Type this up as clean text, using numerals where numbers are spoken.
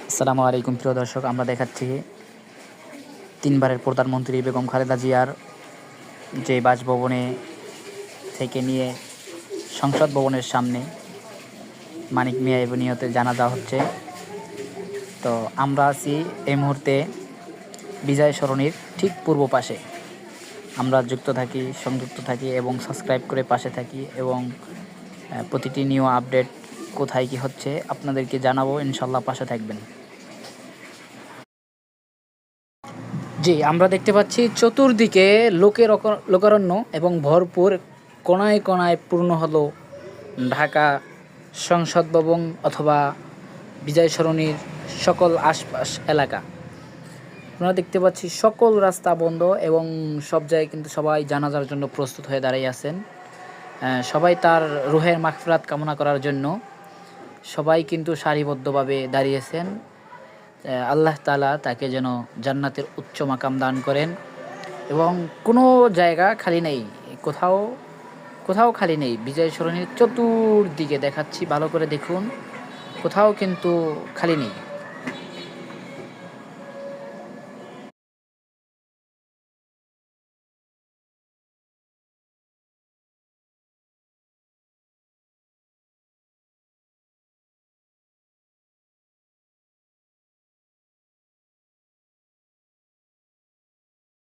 আসসালামু আলাইকুম প্রিয় দর্শক, আমরা দেখাচ্ছি তিনবারের প্রধানমন্ত্রী বেগম খালেদা জিয়ার যে বাসভবনে থেকে নিয়ে সংসদ ভবনের সামনে মানিক মিয়া এভিনিউতে জানাজা হচ্ছে। তো আমরা আছি এই মুহূর্তে বিজয় সরণির ঠিক পূর্ব পাশে। আমরা সংযুক্ত থাকি এবং সাবস্ক্রাইব করে পাশে থাকি এবং প্রতিটি নিউ আপডেট কোথায় কি হচ্ছে আপনাদেরকে জানাবো, ইনশাল্লাহ পাশে থাকবেন। জি, আমরা দেখতে পাচ্ছি চতুর্দিকে লোকারণ্য এবং ভরপুর, কোণায় কোণায় পূর্ণ হলো ঢাকা সংসদ ভবন অথবা বিজয় সরণির সকল আশপাশ এলাকা। আমরা দেখতে পাচ্ছি সকল রাস্তা বন্ধ এবং সব জায়গায় কিন্তু সবাই জানাজার জন্য প্রস্তুত হয়ে দাঁড়িয়ে আছেন। সবাই তার রুহের মাগফিরাত কামনা করার জন্য সবাই কিন্তু সারিবদ্ধভাবে দাঁড়িয়েছেন। আল্লাহ তাআলা তাকে যেন জান্নাতের উচ্চ মাকাম দান করেন এবং কোনো জায়গা খালি নেই, কোথাও খালি নেই। বিজয় সরণির চতুর্দিকে দেখাচ্ছি, ভালো করে দেখুন, কোথাও কিন্তু খালি নেই।